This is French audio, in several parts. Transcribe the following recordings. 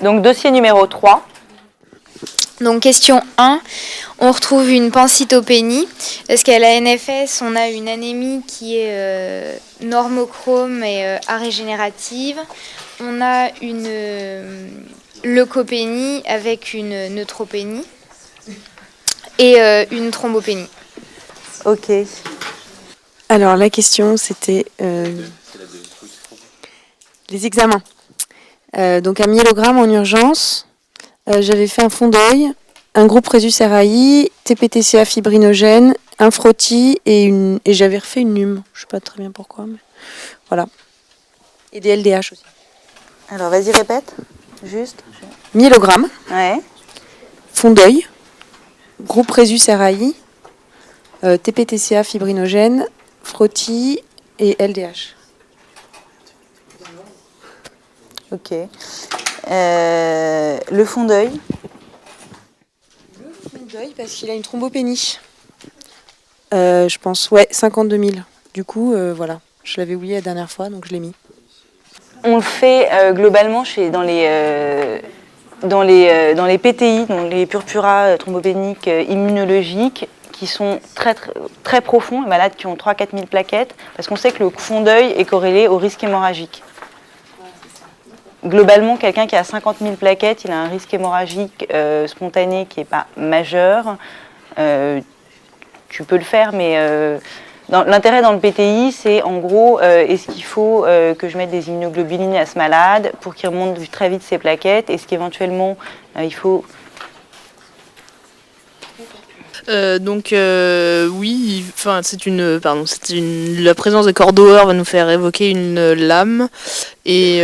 Donc dossier numéro 3. Donc question 1, on retrouve une pancytopénie, parce qu'à la NFS, on a une anémie qui est normochrome et arégénérative. On a une leucopénie avec une neutropénie et une thrombopénie. Ok. Alors la question c'était les examens. Donc un myélogramme en urgence. J'avais fait un fond d'œil, un groupe Rhésus-RAI, TPTCA fibrinogène, un frottis et j'avais refait une NUM. Je ne sais pas très bien pourquoi, mais voilà. Et des LDH aussi. Alors vas-y, répète, juste. Myélogramme, Ouais. fond d'œil, groupe Rhésus-RAI, TPTCA fibrinogène, frottis et LDH. Ok. Le fond d'œil. Le fond d'œil parce qu'il a une thrombopénie. Je pense, ouais, 52 000. Du coup, voilà, je l'avais oublié la dernière fois, donc je l'ai mis. On le fait globalement dans les PTI, donc les purpura thrombopéniques immunologiques, qui sont très, très, très profonds, les malades qui ont 3-4 000 plaquettes, parce qu'on sait que le fond d'œil est corrélé au risque hémorragique. Globalement, quelqu'un qui a 50 000 plaquettes, il a un risque hémorragique spontané qui n'est pas majeur. Tu peux le faire, mais l'intérêt dans le PTI, c'est en gros, est-ce qu'il faut que je mette des immunoglobulines à ce malade pour qu'il remonte très vite ses plaquettes? Est-ce qu'éventuellement, il faut... Oui, enfin la présence de Cordoer va nous faire évoquer une lame et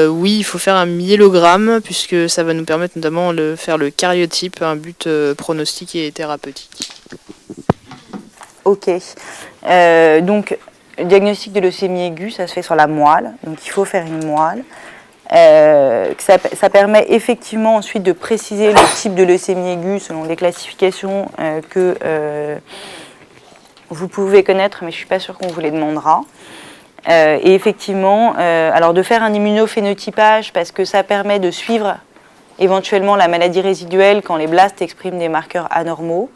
oui, il faut faire un myélogramme puisque ça va nous permettre notamment de faire le cariotype, un but pronostique et thérapeutique. Ok. Donc, le diagnostic de leucémie aiguë, ça se fait sur la moelle, donc il faut faire une moelle. Ça permet effectivement ensuite de préciser le type de leucémie aiguë selon les classifications que vous pouvez connaître, mais je ne suis pas sûre qu'on vous les demandera. Et effectivement, alors de faire un immunophénotypage parce que ça permet de suivre éventuellement la maladie résiduelle quand les blastes expriment des marqueurs anormaux.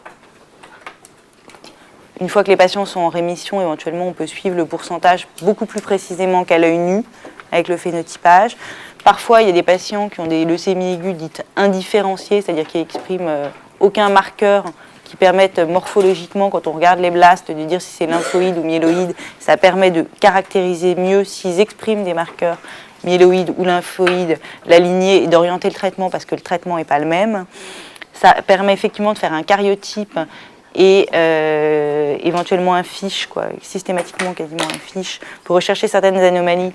Une fois que les patients sont en rémission, éventuellement on peut suivre le pourcentage beaucoup plus précisément qu'à l'œil nu avec le phénotypage. Parfois, il y a des patients qui ont des leucémies aiguës dites indifférenciées, c'est-à-dire qui n'expriment aucun marqueur qui permettent morphologiquement, quand on regarde les blastes, de dire si c'est lymphoïde ou myéloïde. Ça permet de caractériser mieux s'ils expriment des marqueurs myéloïdes ou lymphoïdes, l'aligner et d'orienter le traitement parce que le traitement n'est pas le même. Ça permet effectivement de faire un cariotype et éventuellement un fiche, systématiquement quasiment un fiche, pour rechercher certaines anomalies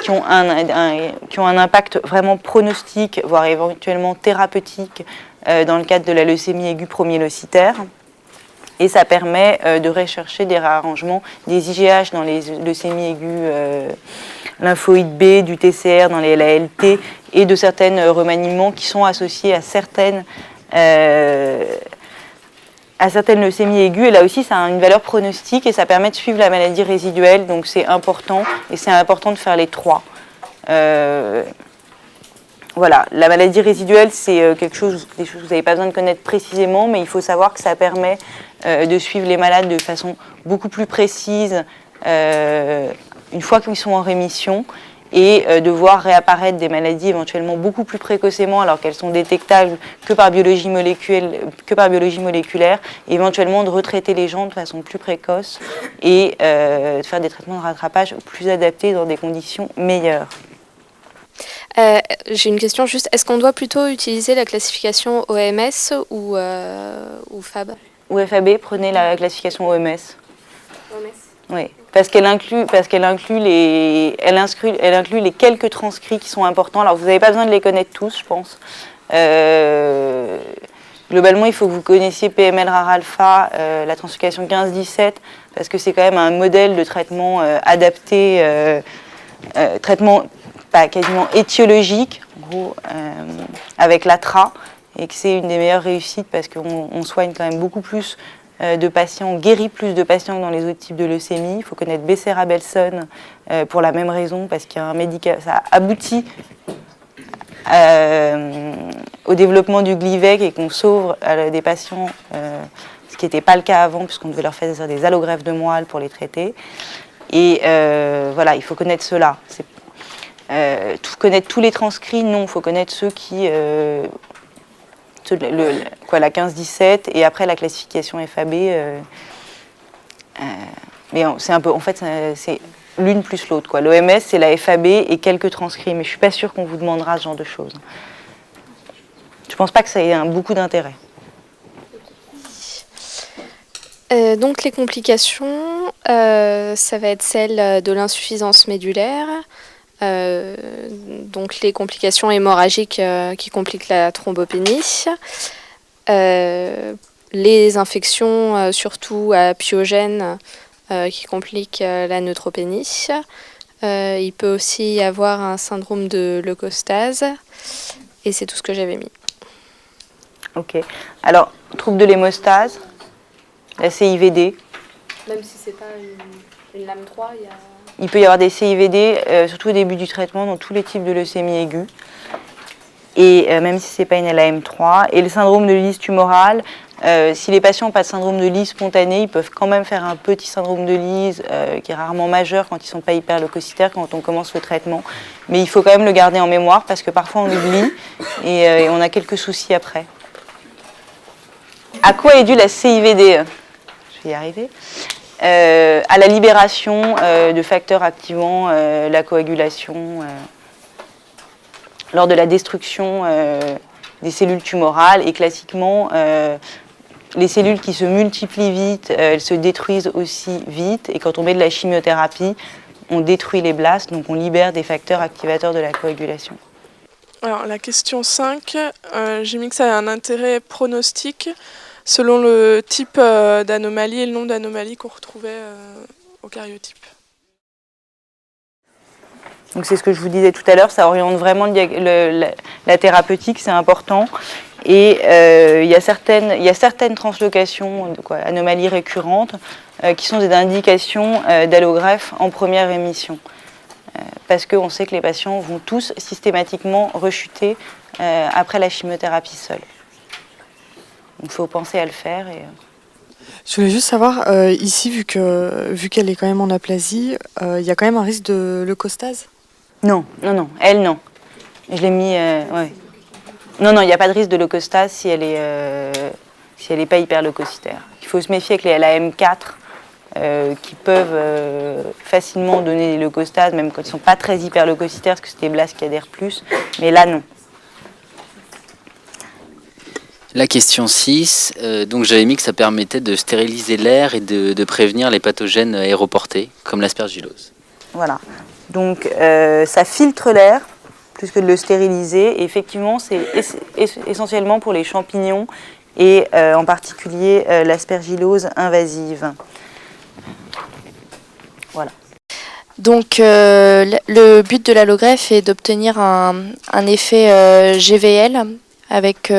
qui ont un impact vraiment pronostique, voire éventuellement thérapeutique dans le cadre de la leucémie aiguë promyélocytaire. Et ça permet de rechercher des réarrangements des IGH dans les leucémies aiguës lymphoïde B, du TCR dans les LALT et de certains remaniements qui sont associés à certaines leucémies aiguës, et là aussi ça a une valeur pronostique et ça permet de suivre la maladie résiduelle, donc c'est important, et c'est important de faire les trois. Voilà, la maladie résiduelle c'est des choses que vous n'avez pas besoin de connaître précisément, mais il faut savoir que ça permet de suivre les malades de façon beaucoup plus précise une fois qu'ils sont en rémission, et de voir réapparaître des maladies éventuellement beaucoup plus précocement alors qu'elles sont détectables que par biologie moléculaire, et éventuellement de retraiter les gens de façon plus précoce et de faire des traitements de rattrapage plus adaptés dans des conditions meilleures. J'ai une question juste, est-ce qu'on doit plutôt utiliser la classification OMS ou FAB? Ou FAB, prenez la classification OMS. OMS. Oui, parce qu'elle inclut les quelques transcrits qui sont importants. Alors vous n'avez pas besoin de les connaître tous, je pense. Globalement, il faut que vous connaissiez PML RAR alpha, la translocation 15-17, parce que c'est quand même un modèle de traitement adapté, traitement quasiment étiologique, en gros, avec l'ATRA, et que c'est une des meilleures réussites parce qu'on soigne quand même beaucoup plus de patients, on guérit plus de patients que dans les autres types de leucémie. Il faut connaître Becerra-Belson pour la même raison, parce qu'il y a un médicament, ça aboutit au développement du Glivec et qu'on sauve des patients, ce qui n'était pas le cas avant, puisqu'on devait leur faire des allogreffes de moelle pour les traiter. Et voilà, il faut connaître cela. Connaître tous les transcrits, non, il faut connaître ceux qui... la 15-17 et après la classification FAB. Mais c'est un peu... En fait, c'est l'une plus l'autre. L'OMS, c'est la FAB et quelques transcrits. Mais je ne suis pas sûre qu'on vous demandera ce genre de choses. Je ne pense pas que ça ait beaucoup d'intérêt. Donc les complications, ça va être celle de l'insuffisance médulaire, donc les complications hémorragiques qui compliquent la thrombopénie, les infections surtout à pyogènes qui compliquent la neutropénie. Il peut aussi y avoir un syndrome de leucostase et c'est tout ce que j'avais mis. Ok. Alors, trouble de l'hémostase, la CIVD. Même si c'est pas une lame 3, il peut y avoir des CIVD, surtout au début du traitement, dans tous les types de leucémie aiguë. Et même si ce n'est pas une LAM3. Et le syndrome de Lise tumorale, si les patients n'ont pas de syndrome de Lise spontané, ils peuvent quand même faire un petit syndrome de Lise qui est rarement majeur quand ils ne sont pas hyperleucocytaires, quand on commence le traitement. Mais il faut quand même le garder en mémoire parce que parfois on oublie et on a quelques soucis après. À quoi est due la CIVD ? Je vais y arriver. À la libération de facteurs activant la coagulation lors de la destruction des cellules tumorales. Et classiquement, les cellules qui se multiplient vite, elles se détruisent aussi vite. Et quand on met de la chimiothérapie, on détruit les blastes, donc on libère des facteurs activateurs de la coagulation. Alors la question 5, j'ai mis que ça a un intérêt pronostic selon le type d'anomalie et le nombre d'anomalies qu'on retrouvait au karyotype. Donc c'est ce que je vous disais tout à l'heure, ça oriente vraiment la thérapeutique, c'est important. Et il y a certaines translocations, anomalies récurrentes, qui sont des indications d'allogreffe en première rémission. Parce qu'on sait que les patients vont tous systématiquement rechuter après la chimiothérapie seule. Donc il faut penser à le faire. Je voulais juste savoir, ici, vu qu'elle est quand même en aplasie, il y a quand même un risque de leucostase ? Non, elle non. Je l'ai mis, ouais. Non, il n'y a pas de risque de leucostase si elle est pas hyperleucocytaire. Il faut se méfier avec les LAM4 qui peuvent facilement donner des leucostases, même quand ils ne sont pas très hyperleucocytaires, parce que c'est des blastes qui adhèrent plus, mais là non. La question 6, donc j'avais mis que ça permettait de stériliser l'air et de prévenir les pathogènes aéroportés, comme l'aspergillose. Voilà, donc ça filtre l'air, plus que de le stériliser, et effectivement c'est essentiellement pour les champignons, et en particulier l'aspergillose invasive. Voilà. Donc le but de l'allogreffe est d'obtenir un effet GVL avec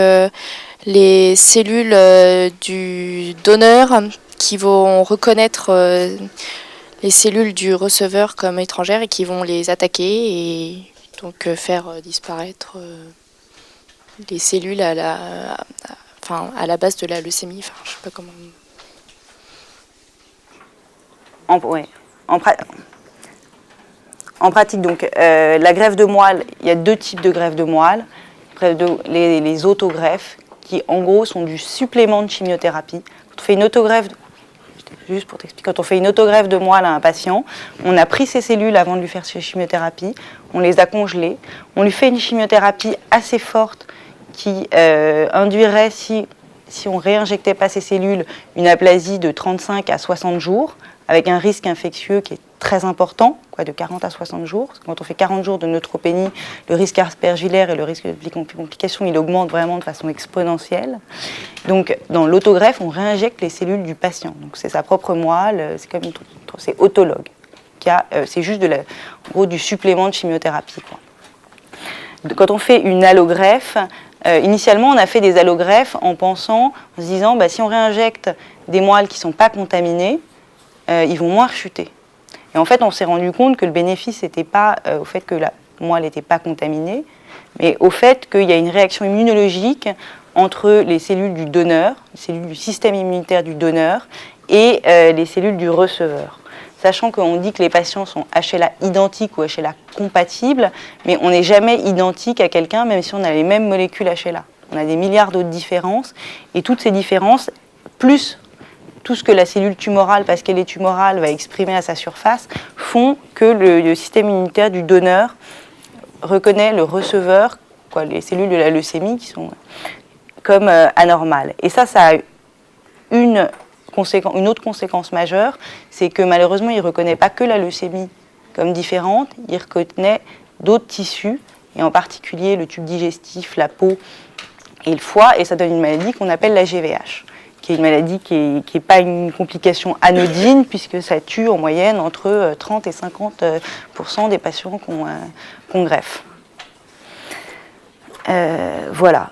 les cellules du donneur qui vont reconnaître les cellules du receveur comme étrangères et qui vont les attaquer et donc faire disparaître les cellules à la base de la leucémie. Enfin, je sais pas comment. En pratique, donc, la greffe de moelle, il y a deux types de greffe de moelle. Les autogreffes, qui en gros sont du supplément de chimiothérapie. Quand on fait une autogreffe, juste pour t'expliquer, quand on fait une autogreffe de moelle à un patient, on a pris ses cellules avant de lui faire ses chimiothérapies, on les a congelées, on lui fait une chimiothérapie assez forte qui induirait, si on ne réinjectait pas ces cellules, une aplasie de 35 à 60 jours, avec un risque infectieux qui est très important, de 40 à 60 jours. Parce que quand on fait 40 jours de neutropénie, le risque aspergillaire et le risque de complications, il augmente vraiment de façon exponentielle. Donc, dans l'autogreffe, on réinjecte les cellules du patient. Donc, c'est sa propre moelle, c'est autologue. C'est juste en gros, du supplément de chimiothérapie, Quand on fait une allogreffe, initialement, on a fait des allogreffes en se disant, si on réinjecte des moelles qui ne sont pas contaminées, ils vont moins rechuter. Et en fait, on s'est rendu compte que le bénéfice n'était pas au fait que pour moi, elle n'était pas contaminée, mais au fait qu'il y a une réaction immunologique entre les cellules du donneur, les cellules du système immunitaire du donneur, et les cellules du receveur. Sachant qu'on dit que les patients sont HLA identiques ou HLA compatibles, mais on n'est jamais identique à quelqu'un, même si on a les mêmes molécules HLA. On a des milliards d'autres différences, et toutes ces différences, plus tout ce que la cellule tumorale, parce qu'elle est tumorale, va exprimer à sa surface, font que le système immunitaire du donneur reconnaît le receveur, les cellules de la leucémie, qui sont comme anormales. Et ça a une autre conséquence majeure, c'est que malheureusement, il ne reconnaît pas que la leucémie comme différente, il reconnaît d'autres tissus, et en particulier le tube digestif, la peau et le foie, et ça donne une maladie qu'on appelle la GVH, qui est une maladie qui n'est pas une complication anodine, puisque ça tue en moyenne entre 30 et 50% des patients qu'on greffe. Voilà.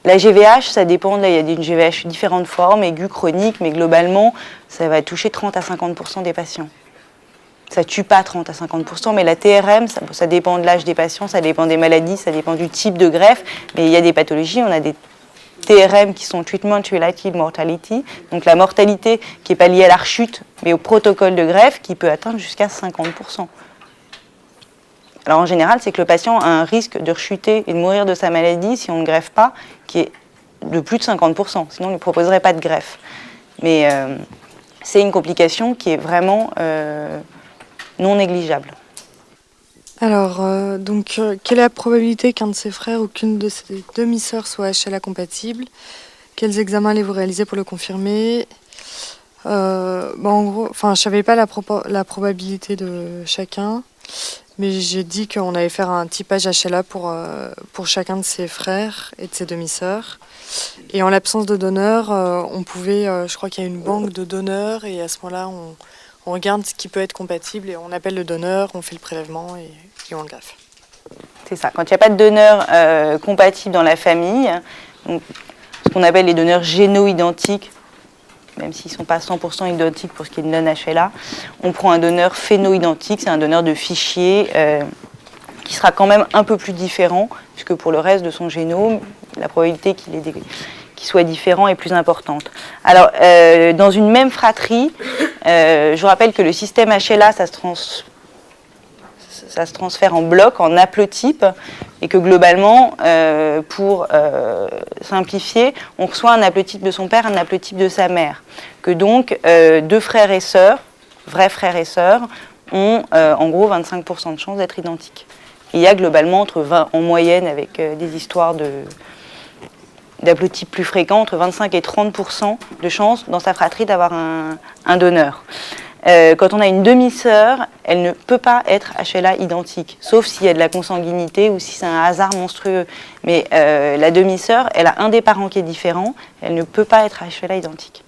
La GVH, ça dépend, il y a une GVH différentes formes, aiguë, chronique, mais globalement, ça va toucher 30 à 50% des patients. Ça ne tue pas 30 à 50%, mais la TRM, ça dépend de l'âge des patients, ça dépend des maladies, ça dépend du type de greffe, mais il y a des pathologies, on a des TRM qui sont Treatment Related Mortality, donc la mortalité qui n'est pas liée à la rechute, mais au protocole de greffe, qui peut atteindre jusqu'à 50%. Alors en général, c'est que le patient a un risque de rechuter et de mourir de sa maladie si on ne greffe pas, qui est de plus de 50%, sinon on ne lui proposerait pas de greffe. Mais c'est une complication qui est vraiment non négligeable. Alors, quelle est la probabilité qu'un de ses frères ou qu'une de ses demi-sœurs soit HLA compatible? Quels examens allez-vous réaliser pour le confirmer? En gros, je ne savais pas la probabilité de chacun, mais j'ai dit qu'on allait faire un typage HLA pour chacun de ses frères et de ses demi-sœurs. Et en l'absence de donneur, on pouvait, je crois qu'il y a une banque de donneurs, et à ce moment-là, on regarde ce qui peut être compatible et on appelle le donneur, on fait le prélèvement et on le greffe. C'est ça. Quand il n'y a pas de donneur compatible dans la famille, donc, ce qu'on appelle les donneurs géno-identiques, même s'ils ne sont pas 100% identiques pour ce qui est de non-HLA, on prend un donneur phéno-identique, c'est un donneur de fichier qui sera quand même un peu plus différent, puisque pour le reste de son génome, la probabilité qu'il soit différent est plus importante. Alors, dans une même fratrie, je vous rappelle que le système HLA, ça se transfère en bloc, en haplotype, et que globalement, pour simplifier, on reçoit un haplotype de son père, un haplotype de sa mère. Que donc, deux frères et sœurs, vrais frères et sœurs, ont en gros 25% de chances d'être identiques. Et il y a globalement entre 20, en moyenne, avec des histoires d'haplotypes plus fréquents, entre 25 et 30% de chances dans sa fratrie d'avoir un donneur. Quand on a une demi-sœur, elle ne peut pas être HLA identique, sauf s'il y a de la consanguinité ou si c'est un hasard monstrueux. Mais la demi-sœur, elle a un des parents qui est différent, elle ne peut pas être HLA identique.